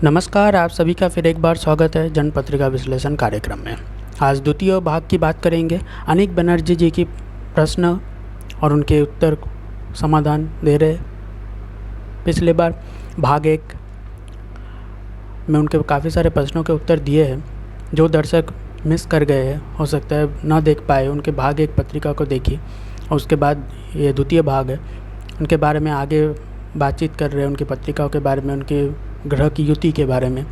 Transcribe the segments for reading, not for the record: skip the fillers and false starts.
नमस्कार, आप सभी का फिर एक बार स्वागत है जन पत्रिका विश्लेषण कार्यक्रम में। आज द्वितीय भाग की बात करेंगे। अनिक बनर्जी जी की प्रश्न और उनके उत्तर समाधान दे रहे। पिछले बार भाग 1 में उनके काफ़ी सारे प्रश्नों के उत्तर दिए हैं। जो दर्शक मिस कर गए हैं, हो सकता है ना देख पाए, उनके भाग 1 पत्रिका को देखिए और उसके बाद ये द्वितीय भाग है, उनके बारे में आगे बातचीत कर रहे हैं, उनकी पत्रिकाओं के बारे में, उनके ग्रह की युति के बारे में।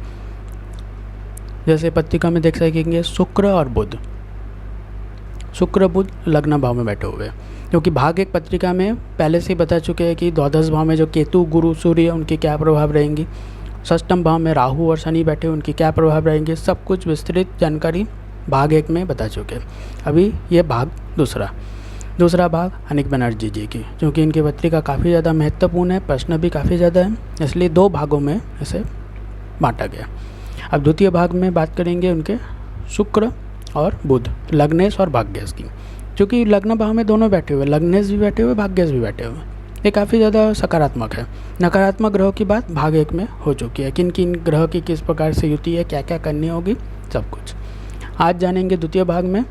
जैसे पत्रिका में देख सकेंगे शुक्र और बुध, शुक्र बुध लग्न भाव में बैठे हुए, क्योंकि भाग 1 पत्रिका में पहले से ही बता चुके हैं कि द्वादश भाव में जो केतु गुरु सूर्य उनके क्या प्रभाव रहेंगी, षष्ठम भाव में राहु और शनि बैठे उनके क्या प्रभाव रहेंगे, सब कुछ विस्तृत जानकारी भाग 1 में बता चुके हैं। अभी ये भाग दूसरा भाग अनिक बनर्जी जी की, क्योंकि इनकी पत्रिका काफ़ी ज़्यादा महत्वपूर्ण है, प्रश्न भी काफ़ी ज़्यादा है, इसलिए 2 भागों में इसे बांटा गया। अब द्वितीय भाग में बात करेंगे उनके शुक्र और बुध, लग्नेश और भाग्येश की, क्योंकि लग्न भाव में दोनों बैठे हुए, लग्नेश भी बैठे हुए, भाग्येश भी बैठे हुए। ये काफ़ी ज़्यादा सकारात्मक है। नकारात्मक ग्रहों की बात भाग 1 में हो चुकी है, किन किन ग्रह की किस प्रकार से युति है, क्या क्या करनी होगी, सब कुछ आज जानेंगे। द्वितीय भाग में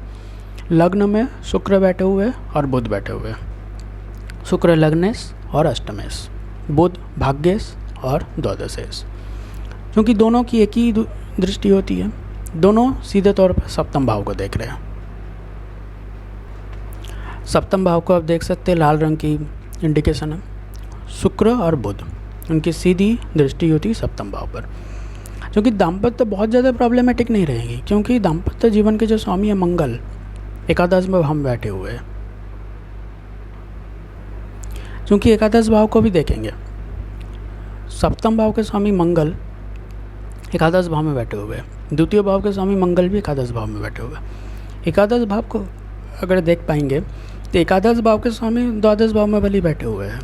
लग्न में शुक्र बैठे हुए और बुध बैठे हुए, शुक्र लग्नेश और अष्टमेश, बुध भाग्येश और द्वादशेश। क्योंकि दोनों की एक ही दृष्टि होती है, दोनों सीधे तौर पर सप्तम भाव को देख रहे हैं। सप्तम भाव को आप देख सकते हैं, लाल रंग की इंडिकेशन है। शुक्र और बुध उनकी सीधी दृष्टि होती है सप्तम भाव पर, क्योंकि दाम्पत्य बहुत ज़्यादा प्रॉब्लमेटिक नहीं रहेगी, क्योंकि दाम्पत्य जीवन के जो स्वामी है मंगल एकादश में हम बैठे हुए हैं। क्योंकि एकादश भाव को भी देखेंगे, सप्तम भाव के स्वामी मंगल एकादश भाव में बैठे हुए हैं, द्वितीय भाव के स्वामी मंगल भी एकादश भाव में बैठे हुए हैं। एकादश भाव को अगर देख पाएंगे तो एकादश भाव के स्वामी द्वादश भाव में भले बैठे हुए हैं,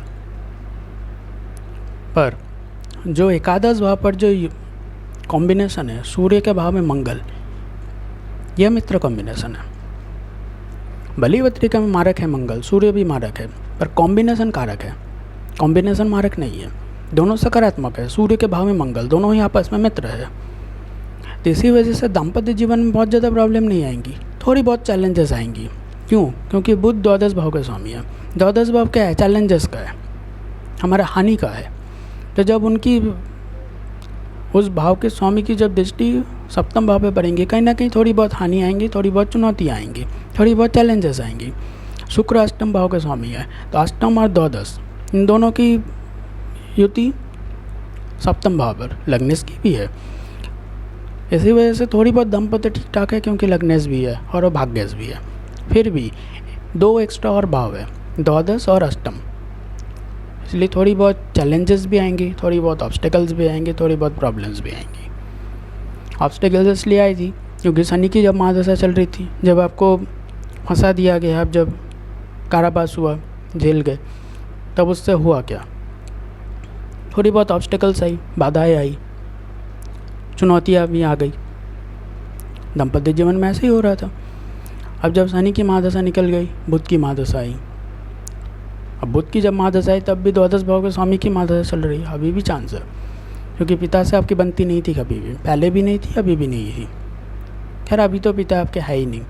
पर जो एकादश भाव पर जो कॉम्बिनेशन है सूर्य के भाव में मंगल, यह मित्र कॉम्बिनेशन है। भली पत्रिका में मारक है मंगल, सूर्य भी मारक है, पर कॉम्बिनेशन कारक है, कॉम्बिनेशन मारक नहीं है। दोनों सकारात्मक है, सूर्य के भाव में मंगल, दोनों ही आपस में मित्र है। तो इसी वजह से दाम्पत्य जीवन में बहुत ज़्यादा प्रॉब्लम नहीं आएंगी, थोड़ी बहुत चैलेंजेस आएंगी। क्यों? क्योंकि बुध द्वादश भाव के स्वामी है। द्वादश भाव क्या है? चैलेंजेस का है, हमारा हानि का है। तो जब उनकी उस भाव के स्वामी की जब दृष्टि सप्तम भाव पे पड़ेंगी, कहीं ना कहीं थोड़ी बहुत हानि आएंगी, थोड़ी बहुत चुनौती आएंगी, थोड़ी बहुत चैलेंजेस आएंगी। शुक्र अष्टम भाव के स्वामी है, तो अष्टम और द्वादश इन दोनों की युति सप्तम भाव पर लग्नेश की भी है। इसी वजह से थोड़ी बहुत दाम्पत्य ठीक ठाक है, क्योंकि लग्नेश भी है और वो भाग्येश भी है। फिर भी 2 एक्स्ट्रा और भाव है, द्वादश और अष्टम, इसलिए थोड़ी बहुत चैलेंजेस भी आएंगी, थोड़ी बहुत ऑब्स्टेकल्स भी आएंगे, थोड़ी बहुत प्रॉब्लम्स भी आएंगी। ऑब्स्टेकल्स इसलिए आई थी क्योंकि शनि की जब महादशा चल रही थी, जब आपको फंसा दिया गया, आप जब कारावास हुआ, जेल गए, तब उससे हुआ क्या? थोड़ी बहुत ऑब्स्टेकल्स आई, बाधाएं आई, चुनौतियाँ भी आ गई। दाम्पत्य जीवन में ऐसे ही हो रहा था। अब जब शनि की महादशा निकल गई, बुध की महादशा आई। अब बुध की जब महादशा आई तब भी द्वादश भाव के स्वामी की महादशा चल रही है, अभी भी चांस है, क्योंकि पिता से आपकी बनती नहीं थी कभी भी, पहले भी नहीं थी, अभी भी नहीं थी। खैर अभी तो पिता आपके है ही नहीं,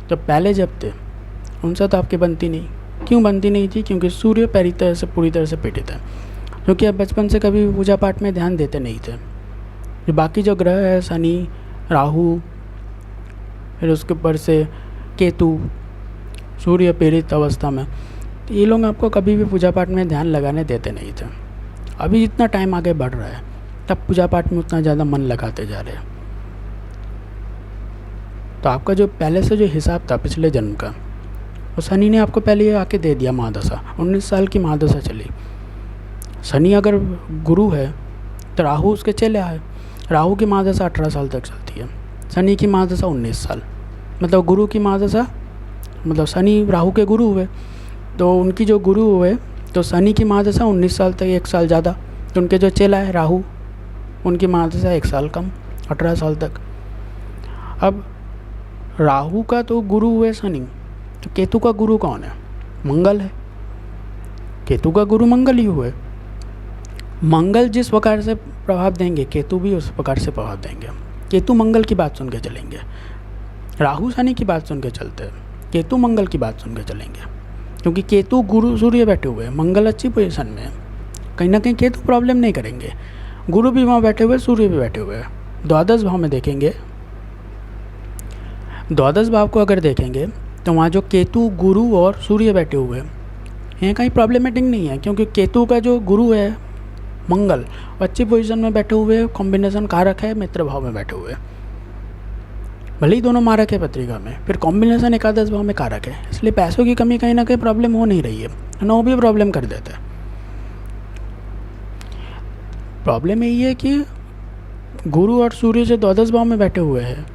तो पहले जब थे उनसे तो आपकी बनती नहीं। क्यों बनती नहीं थी? क्योंकि सूर्य पूरी तरह से पीड़ित है, क्योंकि आप बचपन से कभी भी पूजा पाठ में ध्यान देते नहीं थे। जो बाकी जो ग्रह है, शनि, राहु, फिर उसके ऊपर से केतु, सूर्य पीड़ित अवस्था में, तो ये लोग आपको कभी भी पूजा पाठ में ध्यान लगाने देते नहीं थे। अभी जितना टाइम आगे बढ़ रहा है, तब पूजा पाठ में उतना ज़्यादा मन लगाते जा रहे हैं। तो आपका जो पहले से जो हिसाब था पिछले जन्म का, वो शनि ने आपको पहले ये आके दे दिया। महादशा 19 साल की महादशा चली। शनि अगर गुरु है तो राहु उसके चेला है। राहु की महादशा 18 साल तक चलती है, शनि की महादशा 19 साल। मतलब गुरु की महादशा, मतलब शनि राहु के गुरु हुए, तो उनकी जो गुरु हुए, तो शनि की महादशा 19 साल तक, 1 साल ज़्यादा। तो उनके जो चेला है राहु, उनकी महादशा 1 साल कम, 18 साल तक। अब राहु का तो गुरु हुए शनि, तो केतु का गुरु कौन है? मंगल है। केतु का गुरु मंगल ही हुए। मंगल जिस प्रकार से प्रभाव देंगे केतु भी उस प्रकार से प्रभाव देंगे। केतु मंगल की बात सुन के चलेंगे, राहु शनि की बात सुन के चलते हैं, केतु मंगल की बात सुन के चलेंगे। क्योंकि केतु गुरु सूर्य बैठे हुए हैं, मंगल अच्छी पोजीशन में है, कहीं ना कहीं केतु प्रॉब्लम नहीं करेंगे। गुरु भी वहाँ बैठे हुए, सूर्य भी बैठे हुए हैं। द्वादश भाव में देखेंगे, द्वादश भाव को अगर देखेंगे तो वहाँ जो केतु गुरु और सूर्य बैठे हुए हैं, यहाँ कहीं प्रॉब्लमेटिक नहीं है। क्योंकि केतु का जो गुरु है मंगल, अच्छी पोजीशन में बैठे हुए हैं, कॉम्बिनेशन कारक है, मित्र भाव में बैठे हुए हैं। भले ही दोनों मारक है पत्रिका में, फिर कॉम्बिनेशन एकादश भाव में कारक है, इसलिए पैसों की कमी कहीं ना कहीं प्रॉब्लम हो नहीं रही है ना, वो भी प्रॉब्लम कर देता है। प्रॉब्लम यही है कि गुरु और सूर्य जो द्वादश भाव में बैठे हुए हैं,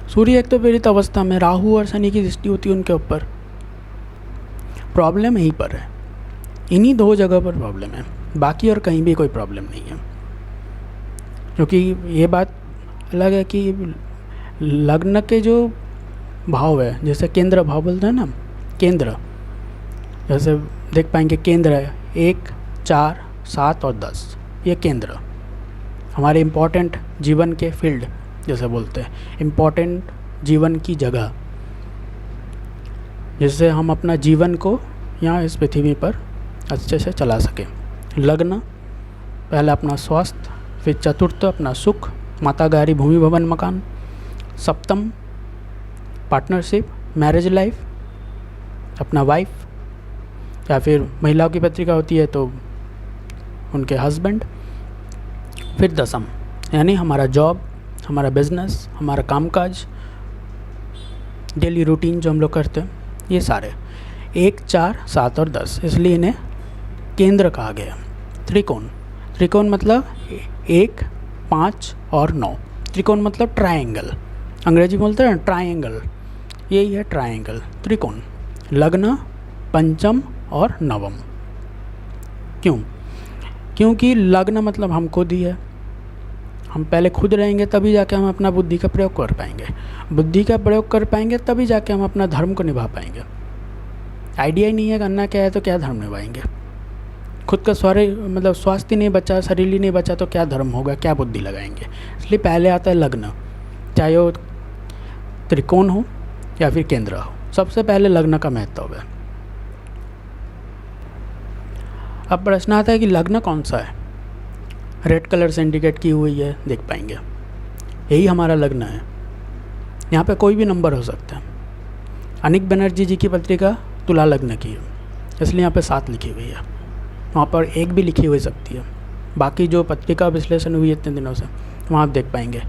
सूर्य एक तो पीड़ित अवस्था में, राहु और शनि की दृष्टि होती है उनके ऊपर। प्रॉब्लम यहीं पर है, इन्हीं दो जगह पर प्रॉब्लम है, बाकी और कहीं भी कोई प्रॉब्लम नहीं है। क्योंकि ये बात अलग है कि लग्न के जो भाव है, जैसे केंद्र भाव बोलते हैं ना, केंद्र जैसे देख पाएंगे केंद्र है 1, 4, 7 और 10, ये केंद्र हमारे इम्पोर्टेंट जीवन के फील्ड जैसे बोलते हैं, इम्पोर्टेंट जीवन की जगह, जिससे हम अपना जीवन को यहाँ इस पृथ्वी पर अच्छे से चला सकें। लग्न पहला अपना स्वास्थ्य, फिर चतुर्थ अपना सुख, माता गारी भूमि भवन मकान, सप्तम पार्टनरशिप मैरिज लाइफ, अपना वाइफ, या फिर महिलाओं की पत्रिका होती है तो उनके हस्बैंड, फिर दसम यानी हमारा जॉब, हमारा बिजनेस, हमारा कामकाज, डेली रूटीन जो हम लोग करते हैं, ये सारे 1, 4, 7 और 10, इसलिए इन्हें केंद्र कहा गया। त्रिकोण, त्रिकोण मतलब 1, 5 और 9, त्रिकोण मतलब ट्रायंगल, अंग्रेजी बोलते हैं ट्रायंगल, यही है ट्रायंगल त्रिकोण। लग्न, पंचम और नवम। क्यों? क्योंकि लग्न मतलब हम खुद ही है, हम पहले खुद रहेंगे तभी जाके हम अपना बुद्धि का प्रयोग कर पाएंगे, बुद्धि का प्रयोग कर पाएंगे तभी जाके हम अपना धर्म को निभा पाएंगे। आइडिया ही नहीं है करना क्या है तो क्या धर्म निभाएंगे। खुद का मतलब स्वास्थ्य नहीं बचा, शरीर ही नहीं बचा तो क्या धर्म होगा, क्या बुद्धि लगाएंगे। इसलिए पहले आता है लग्न, चाहे वो त्रिकोण हो या फिर केंद्र हो, सबसे पहले लग्न का महत्व है। अब प्रश्न आता है कि लग्न कौन सा है, रेड कलर से इंडिकेट की हुई है, देख पाएंगे यही हमारा लग्न है। यहाँ पे कोई भी नंबर हो सकता है। अनिक बनर्जी जी की पत्रिका तुला लग्न की है, इसलिए यहाँ पे 7 लिखी हुई है, वहाँ पर 1 भी लिखी हुई सकती है। बाकी जो पत्रिका विश्लेषण हुई है इतने दिनों से, वहाँ आप देख पाएंगे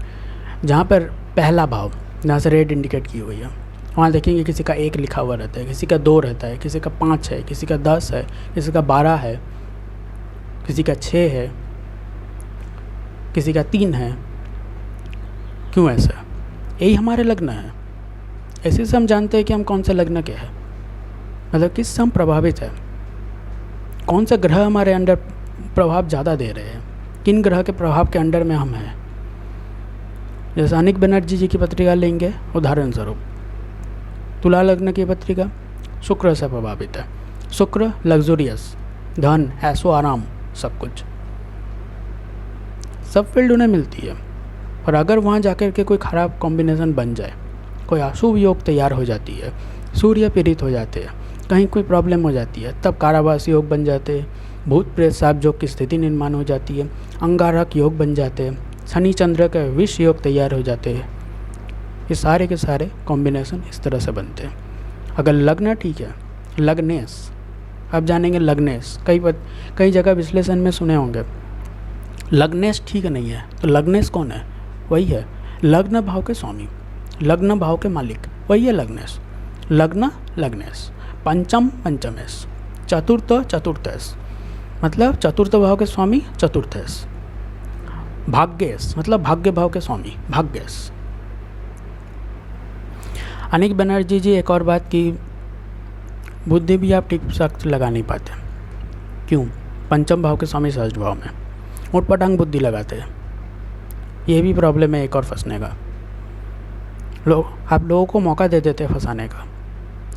जहाँ पर पहला भाव जहाँ से रेड इंडिकेट की हुई है, वहाँ देखेंगे किसी का 1 लिखा हुआ रहता है, किसी का 2 रहता है, किसी का 5 है, किसी का 10 है, किसी का 12 है, किसी का 6 है, किसी का 3 है। क्यों ऐसा? यही हमारे लग्न है। ऐसे से हम जानते हैं कि हम कौन से लग्न के हैं, मतलब किससे हम प्रभावित है, कौन सा ग्रह हमारे अंडर प्रभाव ज़्यादा दे रहे हैं, किन ग्रह के प्रभाव के अंडर में हम हैं। जैसे अनिक बनर्जी जी की पत्रिका लेंगे उदाहरण स्वरूप, तुला लग्न की पत्रिका शुक्र से प्रभावित है। शुक्र लग्जूरियस, धन, ऐशो आराम, सब कुछ, सब फील्ड उन्हें मिलती है। और अगर वहाँ जाकर के कोई ख़राब कॉम्बिनेशन बन जाए, कोई अशुभ योग तैयार हो जाती है, सूर्य पीड़ित हो जाते हैं, कहीं कोई प्रॉब्लम हो जाती है, तब कारावास योग बन जाते हैं, भूत प्रेत साप योग की स्थिति निर्माण हो जाती है, अंगारक योग बन जाते हैं, शनि चंद्र का विष योग तैयार हो जाते हैं। ये सारे के सारे कॉम्बिनेशन इस तरह से बनते हैं। अगर लग्न ठीक है, लग्नेश, अब जानेंगे लग्नेश। कई जगह विश्लेषण में सुने होंगे लग्नेश ठीक नहीं है, तो लग्नेश कौन है? वही है लग्न भाव के स्वामी, लग्न भाव के मालिक, वही है लग्नेश। लग्न लग्नेश, पंचम पंचमेश, चतुर्थ चतुर्थेश, मतलब चतुर्थ भाव के स्वामी चतुर्थेश। भाग्येश मतलब भाग्य भाव के स्वामी, भाग्येश। अनिक बनर्जी जी एक और बात की, बुद्धि भी आप ठीक सख्त लगा नहीं पाते। क्यों? पंचम भाव के स्वामी षष्ठ भाव में उटपटांग बुद्धि लगाते हैं। ये भी प्रॉब्लम है एक और फंसने का। आप लोगों को मौका दे देते हैं फंसाने का,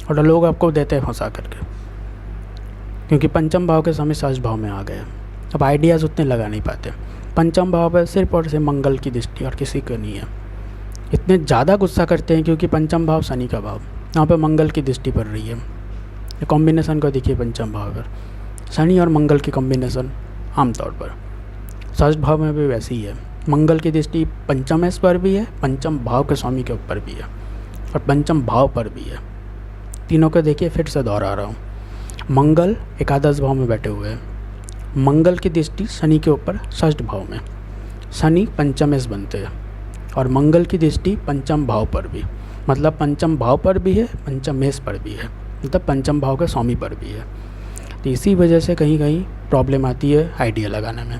और लोग आपको देते हैं फंसा करके। क्योंकि पंचम भाव के समय षष्ठ भाव में आ गए। अब आइडियाज़ उतने लगा नहीं पाते। पंचम भाव पर सिर्फ और सिर्फ मंगल की दृष्टि और किसी को नहीं है। इतने ज़्यादा गुस्सा करते हैं क्योंकि पंचम भाव शनि का भाव, यहाँ पर मंगल की दृष्टि पड़ रही है। ये कॉम्बिनेशन को देखिए पंचम भाव पर, शनि और मंगल की कॉम्बिनेशन आमतौर पर षष्ठ भाव में भी वैसी ही है। मंगल की दृष्टि पंचम पर भी है, पंचम भाव के स्वामी के ऊपर भी है और पंचम भाव पर भी है। तीनों को देखिए, फिर से दोहरा रहा हूँ। मंगल एकादश भाव में बैठे हुए हैं, मंगल की दृष्टि शनि के ऊपर षष्ठ भाव में, शनि पंचमेश बनते हैं और मंगल की दृष्टि पंचम भाव पर भी, मतलब पंचम भाव पर भी है, पंचमेश पर भी है, मतलब पंचम भाव के स्वामी पर भी है। तो इसी वजह से कहीं कहीं प्रॉब्लम आती है आइडिया लगाने में।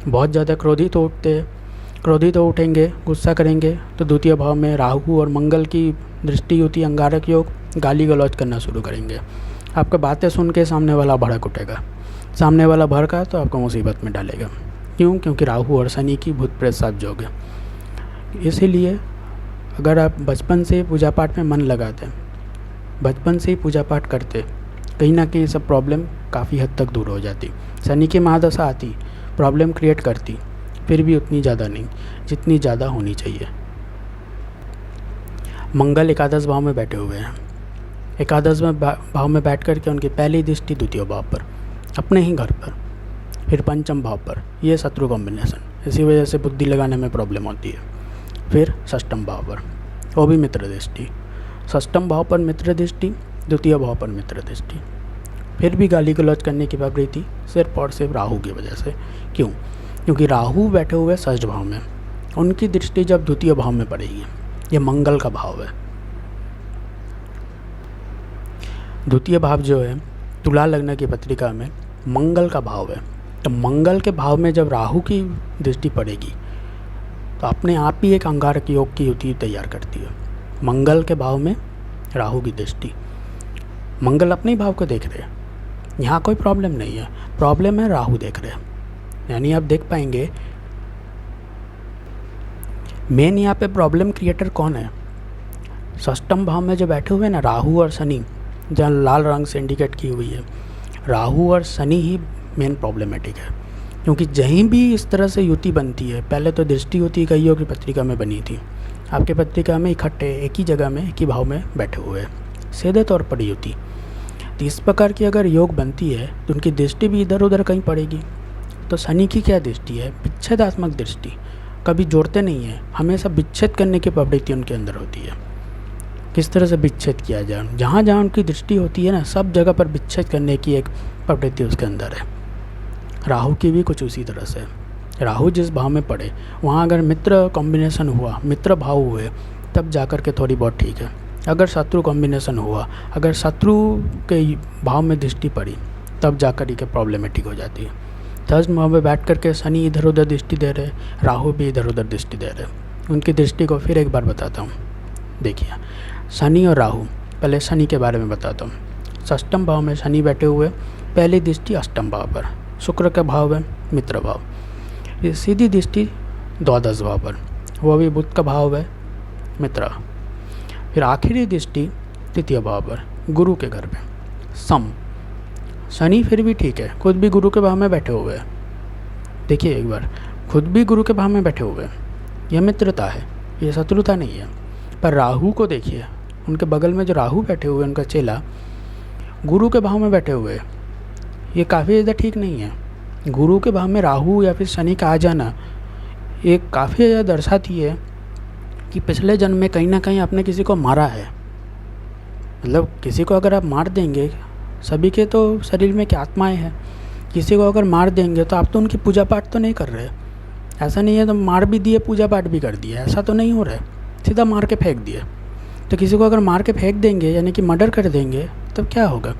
बहुत ज़्यादा क्रोधित उठते हैं, क्रोधित उठेंगे, गुस्सा करेंगे तो द्वितीय भाव में राहु और मंगल की दृष्टि होती है, अंगारक योग, गाली गलौज करना शुरू करेंगे। आपका बातें सुन के सामने वाला भड़क उठेगा, सामने वाला भड़का तो आपको मुसीबत में डालेगा। क्यों? क्योंकि राहु और शनि की भूत प्रेत साथ योग है। इसीलिए अगर आप बचपन से पूजा पाठ में मन लगाते, बचपन से ही पूजा पाठ करते, कहीं ना कहीं सब प्रॉब्लम काफ़ी हद तक दूर हो जाती। शनि की महादशा आती, प्रॉब्लम क्रिएट करती, फिर भी उतनी ज़्यादा नहीं जितनी ज़्यादा होनी चाहिए। मंगल एकादश भाव में बैठे हुए हैं, एकादश भाव में बैठ कर के उनकी पहली दृष्टि द्वितीय भाव पर, अपने ही घर पर, फिर पंचम भाव पर। ये शत्रु कॉम्बिनेशन, इसी वजह से बुद्धि लगाने में प्रॉब्लम होती है। फिर षष्ठम भाव पर, वो भी मित्र दृष्टि, षष्ठम भाव पर मित्र दृष्टि, द्वितीय भाव पर मित्र दृष्टि, फिर भी गाली गलौज करने की प्रवृत्ति सिर्फ और सिर्फ राहु की वजह से। क्यों? क्योंकि राहु बैठे हुए षष्ठ भाव में, उनकी दृष्टि जब द्वितीय भाव में पड़ेगी, ये मंगल का भाव है। द्वितीय भाव जो है तुला लग्न की पत्रिका में मंगल का भाव है। तो मंगल के भाव में जब राहु की दृष्टि पड़ेगी तो अपने आप ही एक अंगारक योग की युति तैयार करती है। मंगल के भाव में राहु की दृष्टि, मंगल अपने ही भाव को देख रहे हैं, यहाँ कोई प्रॉब्लम नहीं है, प्रॉब्लम है राहु देख रहे हैं। यानी आप देख पाएंगे मेन यहाँ पे प्रॉब्लम क्रिएटर कौन है? षष्ठम भाव में जो बैठे हुए हैं ना राहु और शनि, जहाँ लाल रंग से इंडिकेट की हुई है, राहु और शनि ही मेन प्रॉब्लमेटिक है। क्योंकि जहीं भी इस तरह से युति बनती है, पहले तो दृष्टि होती कईयों की पत्रिका में बनी थी, आपके पत्रिका में इकट्ठे एक ही जगह में एक ही भाव में बैठे हुए हैं, सीधे तौर पर युति। तो इस प्रकार की अगर योग बनती है तो उनकी दृष्टि भी इधर उधर कहीं पड़ेगी। तो शनि की क्या दृष्टि है? विच्छेदात्मक दृष्टि, कभी जोड़ते नहीं है, हमेशा विच्छेद करने की प्रवृत्ति उनके अंदर होती है। किस तरह से विच्छेद किया जाए, जहाँ जहाँ उनकी दृष्टि होती है ना, सब जगह पर विच्छेद करने की एक प्रवृत्ति उसके अंदर है। राहु की भी कुछ उसी तरह से, राहु जिस भाव में पड़े वहाँ अगर मित्र कॉम्बिनेशन हुआ, मित्र भाव हुए, तब जाकर के थोड़ी बहुत ठीक है। अगर शत्रु कॉम्बिनेशन हुआ, अगर शत्रु के भाव में दृष्टि पड़ी, तब जाकर ये प्रॉब्लमेटिक हो जाती है। षष्ठ भाव में बैठ करके शनि इधर उधर दृष्टि दे रहे, राहु भी इधर उधर दृष्टि दे रहे। उनकी दृष्टि को फिर एक बार बताता हूँ। देखिए शनि और राहु, पहले शनि के बारे में बताता हूँ। षष्ठम भाव में शनि बैठे हुए, पहली दृष्टि अष्टम भाव पर, शुक्र का भाव है मित्र भाव, ये सीधी दृष्टि द्वादश भाव पर, वो भी बुध का भाव है मित्र। फिर आखिरी दृष्टि तृतीय भाव पर, गुरु के घर पे सम। शनि फिर भी ठीक है, खुद भी गुरु के भाव में बैठे हुए हैं। देखिए एक बार, खुद भी गुरु के भाव में बैठे हुए हैं, यह मित्रता है, ये शत्रुता नहीं है। पर राहु को देखिए, उनके बगल में जो राहु बैठे हुए हैं, उनका चेला गुरु के भाव में बैठे हुए हैं, ये काफ़ी ज़्यादा ठीक नहीं है। गुरु के भाव में राहु या फिर शनि का आ जाना ये काफ़ी ज़्यादा दर्शाती है कि पिछले जन्म में कहीं ना कहीं आपने किसी को मारा है। मतलब किसी को अगर आप मार देंगे, सभी के तो शरीर में क्या आत्माएं हैं, किसी को अगर मार देंगे तो आप तो उनकी पूजा पाठ तो नहीं कर रहे। ऐसा नहीं है तो मार भी दिए पूजा पाठ भी कर दिया, ऐसा तो नहीं हो रहा है, सीधा मार के फेंक दिए। तो किसी को अगर मार के फेंक देंगे यानी कि मर्डर कर देंगे, तब क्या होगा?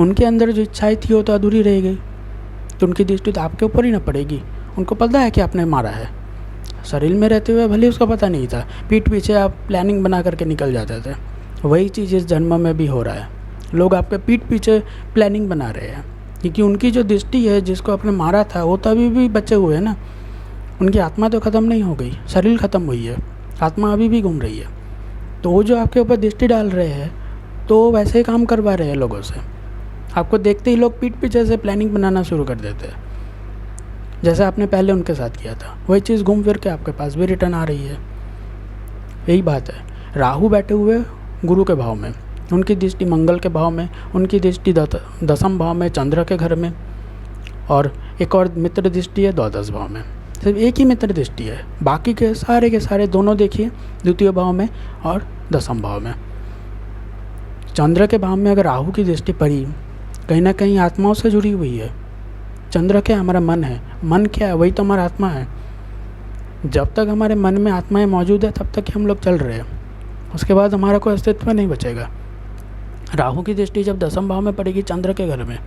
उनके अंदर जो इच्छाएं थी वो तो अधूरी रह गई, तो उनकी दृष्टि तो आपके ऊपर ही ना पड़ेगी। उनको पता है कि आपने मारा है, शरीर में रहते हुए भले उसका पता नहीं था, पीठ पीछे आप प्लानिंग बना करके निकल जाते थे। वही चीज़ इस जन्म में भी हो रहा है, लोग आपके पीठ पीछे प्लानिंग बना रहे हैं, क्योंकि उनकी जो दृष्टि है, जिसको आपने मारा था, वो तो अभी भी बचे हुए हैं ना। उनकी आत्मा तो ख़त्म नहीं हो गई, शरीर ख़त्म हुई है, आत्मा अभी भी घूम रही है। तो वो जो आपके ऊपर दृष्टि डाल रहे हैं, तो वैसे ही काम करवा रहे हैं लोगों से। आपको देखते ही लोग पीठ पीछे से प्लानिंग बनाना शुरू कर देते हैं, जैसे आपने पहले उनके साथ किया था। वही चीज़ घूम फिर के आपके पास भी रिटर्न आ रही है। यही बात है। राहु बैठे हुए गुरु के भाव में, उनकी दृष्टि मंगल के भाव में, उनकी दृष्टि दसम भाव में चंद्र के घर में, और एक और मित्र दृष्टि है द्वादश भाव में। सिर्फ एक ही मित्र दृष्टि है, बाकी के सारे दोनों देखिए द्वितीय भाव में और दसम भाव में। चंद्र के भाव में अगर राहु की दृष्टि पड़ी, कहीं ना कहीं आत्माओं से जुड़ी हुई है। चंद्र क्या, हमारा मन है। मन क्या है, वही तो हमारा आत्मा है। जब तक हमारे मन में आत्माएं मौजूद है तब तक ही हम लोग चल रहे हैं, उसके बाद हमारा कोई अस्तित्व नहीं बचेगा। राहु की दृष्टि जब दसम भाव में पड़ेगी चंद्र के घर में,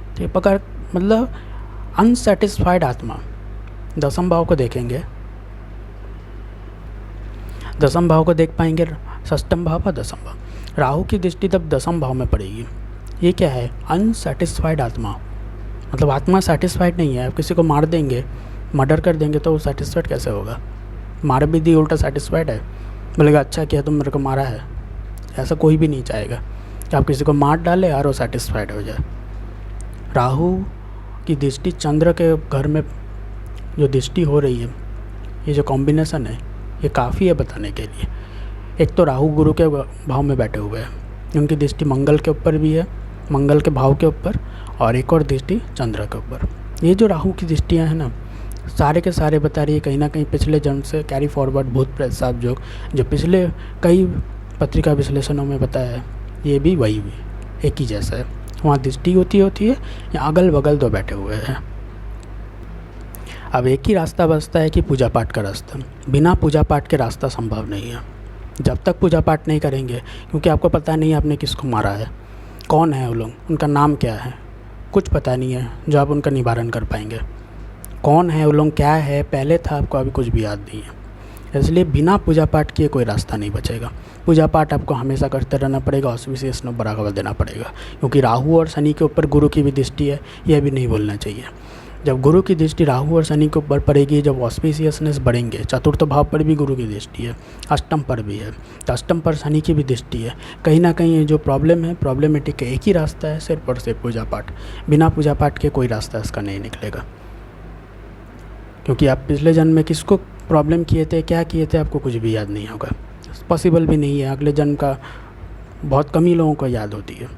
तो ये पकड़ मतलब अनसेटिस्फाइड आत्मा दसम भाव को देखेंगे, दसम भाव को देख पाएंगे, षष्ठम भाव और दसम भाव। राहु की दृष्टि तब दसम भाव में पड़ेगी। ये क्या है, अनसेटिस्फाइड आत्मा। मतलब आत्मा सेटिस्फाइड नहीं है। आप किसी को मार देंगे, मर्डर कर देंगे तो वो सेटिस्फाइड कैसे होगा? मार भी दी, उल्टा सेटिस्फाइड है, बोलेगा अच्छा किया तुम मेरे को मारा है। ऐसा कोई भी नहीं चाहेगा कि आप किसी को मार डाले और वो सेटिस्फाइड हो जाए। राहु की दृष्टि चंद्र के घर में जो दृष्टि हो रही है, ये जो कॉम्बिनेशन है, ये काफ़ी है बताने के लिए। एक तो राहु गुरु के भाव में बैठे हुए हैं, उनकी दृष्टि मंगल के ऊपर भी है, मंगल के भाव के ऊपर, और एक और दृष्टि चंद्र के ऊपर। ये जो राहु की दृष्टियाँ हैं ना, सारे के सारे बता रही है कहीं ना कहीं पिछले जन्म से कैरी फॉरवर्ड भूत प्रेत साहब जो पिछले कई पत्रिका विश्लेषणों में बताया है, ये भी वही एक ही जैसा है। वहाँ दृष्टि होती है, या अगल बगल दो बैठे हुए हैं। अब एक ही रास्ता बचता है कि पूजा पाठ का रास्ता। बिना पूजा पाठ के रास्ता संभव नहीं है। जब तक पूजा पाठ नहीं करेंगे, क्योंकि आपको पता नहीं है आपने किसको मारा है, कौन है वो लोग, उनका नाम क्या है, कुछ पता नहीं है जो आप उनका निवारण कर पाएंगे। कौन है वो लोग, क्या है, पहले था, आपको अभी कुछ भी याद नहीं है। इसलिए बिना पूजा पाठ किए कोई रास्ता नहीं बचेगा। पूजा पाठ आपको हमेशा करते रहना पड़ेगा, ऑस्पिशियस नो बराबर देना पड़ेगा, क्योंकि राहु और शनि के ऊपर गुरु की भी दृष्टि है, यह भी नहीं भूलना चाहिए। जब गुरु की दृष्टि राहु और शनि के ऊपर पड़ेगी, जब ऑस्पिशियसनेस बढ़ेंगे, चतुर्थ भाव पर भी गुरु की दृष्टि है, अष्टम पर भी है, तो अष्टम पर शनि की भी दृष्टि है। कहीं ना कहीं ये जो प्रॉब्लम है, प्रॉब्लमेटिक है, एक ही रास्ता है, सिर्फ और सिर्फ पूजा पाठ। बिना पूजा पाठ के कोई रास्ता इसका नहीं निकलेगा, क्योंकि आप पिछले जन्म में किसको प्रॉब्लम किए थे, क्या किए थे, आपको कुछ भी याद नहीं होगा। पॉसिबल भी नहीं है, अगले जन्म का बहुत कम ही लोगों को याद होती है।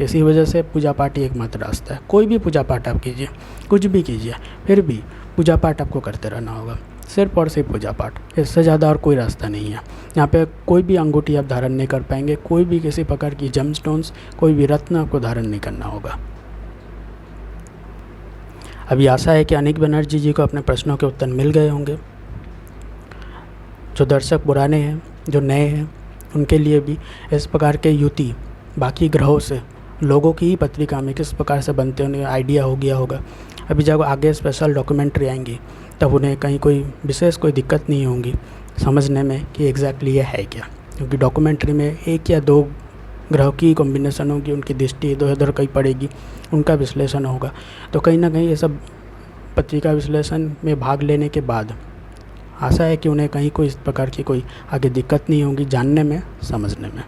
इसी वजह से पूजा पाठ ही एकमात्र रास्ता है। कोई भी पूजा पाठ आप कीजिए, कुछ भी कीजिए, फिर भी पूजा पाठ आपको करते रहना होगा, सिर्फ और सिर्फ पूजा पाठ। इससे ज़्यादा और कोई रास्ता नहीं है। यहाँ पे कोई भी अंगूठी आप धारण नहीं कर पाएंगे, कोई भी किसी प्रकार की जेमस्टोन्स, कोई भी रत्न आपको धारण नहीं करना होगा। अभी आशा है कि अनिक बनर्जी जी को अपने प्रश्नों के उत्तर मिल गए होंगे। जो दर्शक पुराने हैं, जो नए हैं, उनके लिए भी इस प्रकार के युति बाकी ग्रहों से लोगों की ही पत्रिका में किस प्रकार से बनते हैं उन्हें आइडिया हो गया होगा। अभी जब आगे स्पेशल डॉक्यूमेंट्री आएंगी तब उन्हें कहीं कोई विशेष कोई दिक्कत नहीं होगी समझने में कि एग्जैक्टली ये है क्या, क्योंकि डॉक्यूमेंट्री में एक या दो ग्रह की कॉम्बिनेशन होगी, उनकी दृष्टि इधर उधर कहीं पड़ेगी, उनका विश्लेषण होगा। तो कहीं ना कहीं ये सब पत्रिका विश्लेषण में भाग लेने के बाद आशा है कि उन्हें कहीं कोई इस प्रकार की कोई आगे दिक्कत नहीं होगी जानने में, समझने में।